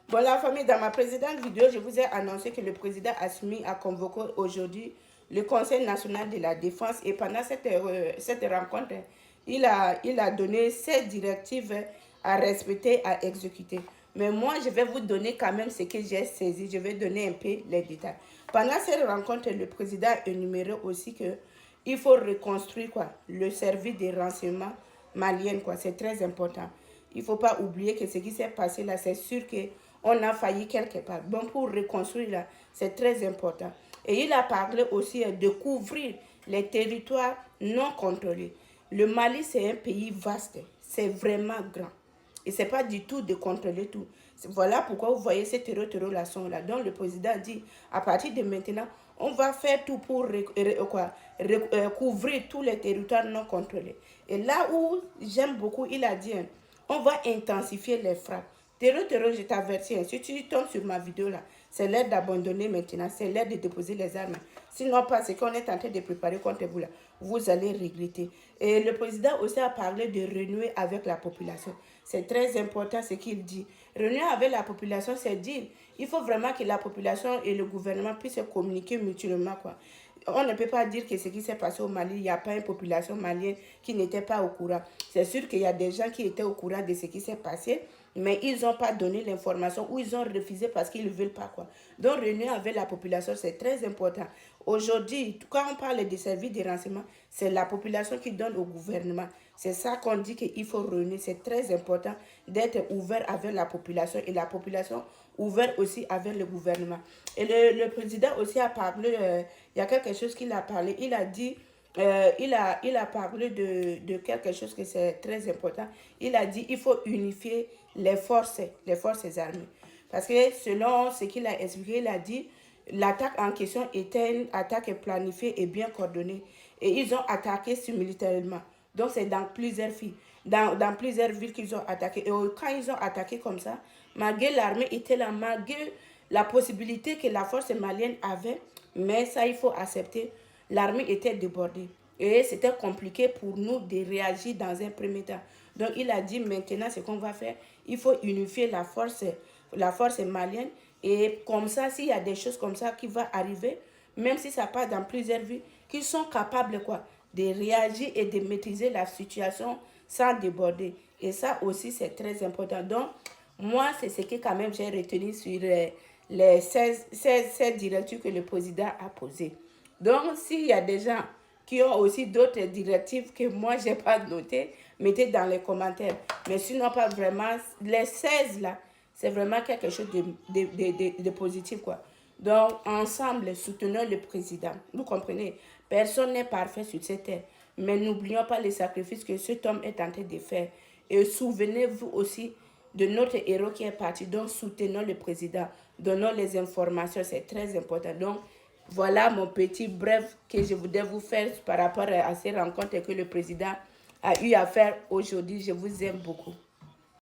Bon, la famille, dans ma précédente vidéo, je vous ai annoncé que le président Assimi a convoqué aujourd'hui le Conseil national de la défense et pendant cette rencontre, il a donné 7 directives à respecter, à exécuter. Mais moi, je vais vous donner quand même ce que j'ai saisi. Je vais donner un peu les détails. Pendant cette rencontre, le président a énuméré aussi que il faut reconstruire le service des renseignements maliens. C'est très important. Il ne faut pas oublier que ce qui s'est passé là, c'est sûr qu'on a failli quelque part. Bon, pour reconstruire là, c'est très important. Et il a parlé aussi de couvrir les territoires non contrôlés. Le Mali, c'est un pays vaste. C'est vraiment grand. Et ce n'est pas du tout de contrôler tout. Voilà pourquoi vous voyez ces terreurs-là. Donc le président dit, à partir de maintenant, on va faire tout pour couvrir tous les territoires non contrôlés. Et là où j'aime beaucoup, il a dit, on va intensifier les frappes. Terreur, je t'avertis, si tu tombes sur ma vidéo là, c'est l'heure d'abandonner maintenant, c'est l'heure de déposer les armes. Sinon, pas ce qu'on est en train de préparer contre vous là, vous allez regretter. Et le président aussi a parlé de renouer avec la population. C'est très important ce qu'il dit. Renouer avec la population, c'est dire, il faut vraiment que la population et le gouvernement puissent communiquer mutuellement, quoi. On ne peut pas dire que ce qui s'est passé au Mali, il n'y a pas une population malienne qui n'était pas au courant. C'est sûr qu'il y a des gens qui étaient au courant de ce qui s'est passé, mais ils n'ont pas donné l'information ou ils ont refusé parce qu'ils ne veulent pas, quoi. Donc, réunir avec la population, c'est très important. Aujourd'hui, quand on parle des services de renseignement, c'est la population qui donne au gouvernement. C'est ça qu'on dit qu'il faut réunir. C'est très important d'être ouvert avec la population et la population ouvert aussi avec le gouvernement. Et le président aussi a parlé, il y a quelque chose qu'il a parlé, il a dit, il a parlé de quelque chose que c'est très important. Il a dit il faut unifier les forces armées. Parce que selon ce qu'il a expliqué, il a dit l'attaque en question était une attaque planifiée et bien coordonnée. Et ils ont attaqué simultanément. Donc c'est dans plusieurs villes. Dans plusieurs villes qu'ils ont attaqué. Et quand ils ont attaqué comme ça, malgré l'armée était là, malgré la possibilité que la force malienne avait, mais ça il faut accepter, l'armée était débordée. Et c'était compliqué pour nous de réagir dans un premier temps. Donc il a dit maintenant ce qu'on va faire, il faut unifier la force malienne. Et comme ça, s'il y a des choses comme ça qui vont arriver, même si ça passe dans plusieurs villes, qu'ils sont capables de réagir et de maîtriser la situation sans déborder. Et ça aussi, c'est très important. Donc, moi, c'est ce que quand même j'ai retenu sur les 16 directives que le président a posées. Donc, s'il y a des gens qui ont aussi d'autres directives que moi, je n'ai pas notées, mettez dans les commentaires. Mais sinon, pas vraiment, les 16 là, c'est vraiment quelque chose de positif, quoi. Donc, ensemble, soutenons le président. Vous comprenez? Personne n'est parfait sur cette terre. Mais n'oublions pas les sacrifices que cet homme est en train de faire. Et souvenez-vous aussi de notre héros qui est parti. Donc, soutenons le président. Donnons les informations. C'est très important. Donc, voilà mon petit bref que je voudrais vous faire par rapport à ces rencontres que le président a eu à faire aujourd'hui. Je vous aime beaucoup.